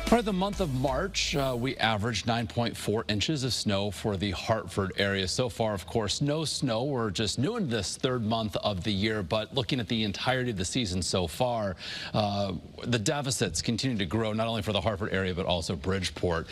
For the month of March, we averaged 9.4 inches of snow for the Hartford area. So far, of course, no snow. We're just new in this third month of the year, but looking at the entirety of the season so far, the deficits continue to grow, not only for the Hartford area, but also Bridgeport.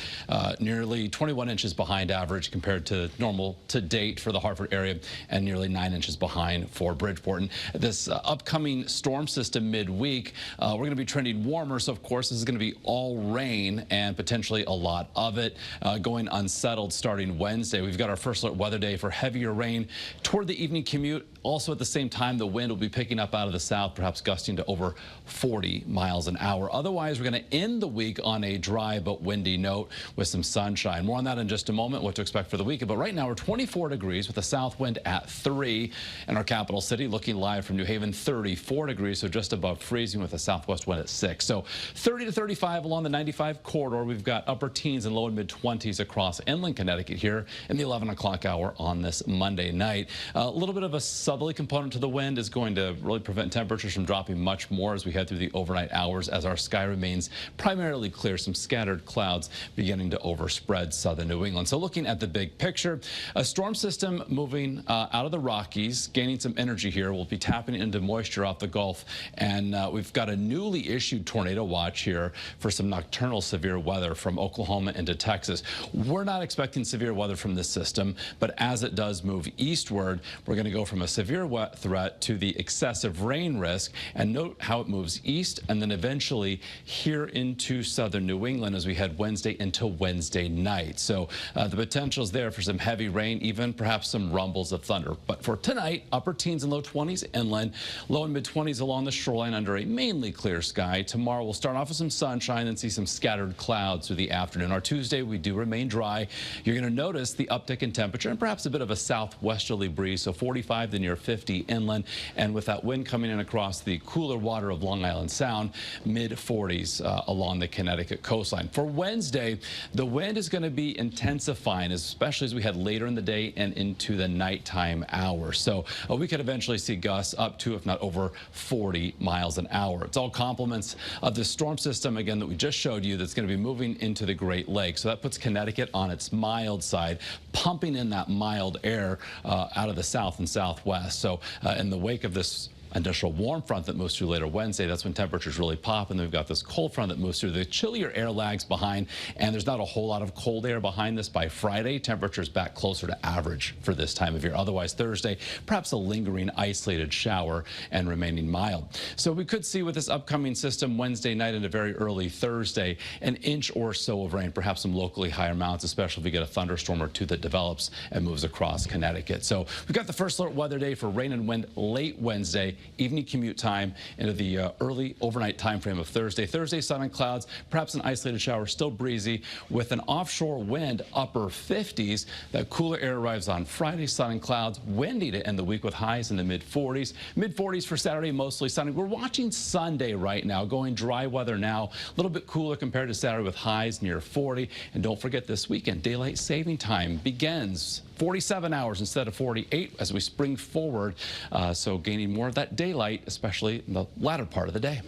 Nearly 21 inches behind average compared to normal to date for the Hartford area, and nearly 9 inches behind for Bridgeport. And this upcoming storm system midweek, we're going to be trending warmer. So, of course, this is going to be all rain and potentially a lot of it going unsettled starting Wednesday. We've got our first alert weather day for heavier rain toward the evening commute. Also at the same time, the wind will be picking up out of the south, perhaps gusting to over 40 miles an hour. Otherwise, we're going to end the week on a dry but windy note with some sunshine. More on that in just a moment, what to expect for the weekend. But right now, we're 24 degrees with a south wind at 3. In our capital city, looking live from New Haven, 34 degrees, so just above freezing with a southwest wind at 6. So 30 to 35 along the 95 corridor. We've got upper teens and low and mid 20s across inland Connecticut here in the 11 o'clock hour on this Monday night. A little bit of a southerly component to the wind is going to really prevent temperatures from dropping much more as we head through the overnight hours, as our sky remains primarily clear. Some scattered clouds beginning to overspread southern New England. So looking at the big picture, a storm system moving out of the Rockies, gaining some energy here. We'll be tapping into moisture off the Gulf, and we've got a newly issued tornado watch here for some nocturnal severe weather from Oklahoma into Texas. We're not expecting severe weather from this system, but as it does move eastward, we're going to go from a severe threat to the excessive rain risk. And note how it moves east and then eventually here into southern New England as we head Wednesday into Wednesday night. So the potential is there for some heavy rain, even perhaps some rumbles of thunder. But for tonight, upper teens and low 20s inland, low and mid 20s along the shoreline under a mainly clear sky. Tomorrow we'll start off with some sunshine and see some scattered clouds through the afternoon. Our Tuesday, we do remain dry. You're going to notice the uptick in temperature and perhaps a bit of a southwesterly breeze, so 45 to near 50 inland, and with that wind coming in across the cooler water of Long Island Sound, mid 40s along the Connecticut coastline. For Wednesday, the wind is going to be intensifying, especially as we head later in the day and into the nighttime hours. So we could eventually see gusts up to, if not over, 40 miles an hour. It's all compliments of the storm system, again, that we just showed you, that's going to be moving into the Great Lakes. So that puts Connecticut on its mild side, pumping in that mild air out of the south and southwest. So in the wake of this initial warm front that moves through later Wednesday, that's when temperatures really pop, and then we've got this cold front that moves through. The chillier air lags behind, and there's not a whole lot of cold air behind this. By Friday, temperatures back closer to average for this time of year. Otherwise, Thursday, perhaps a lingering isolated shower and remaining mild. So we could see with this upcoming system Wednesday night into very early Thursday, an inch or so of rain, perhaps some locally higher amounts, especially if we get a thunderstorm or two that develops and moves across Connecticut. So we've got the first alert weather day for rain and wind late Wednesday, evening commute time into the early overnight time frame of Thursday. Thursday, sun and clouds, perhaps an isolated shower, still breezy with an offshore wind upper 50s. That cooler air arrives on Friday, sun and clouds, windy to end the week with highs in the mid 40s. Mid 40s for Saturday, mostly sunny. We're watching Sunday right now, going dry weather now, a little bit cooler compared to Saturday with highs near 40. And don't forget, this weekend, daylight saving time begins 47 hours instead of 48 as we spring forward. So gaining more of that daylight, especially in the latter part of the day.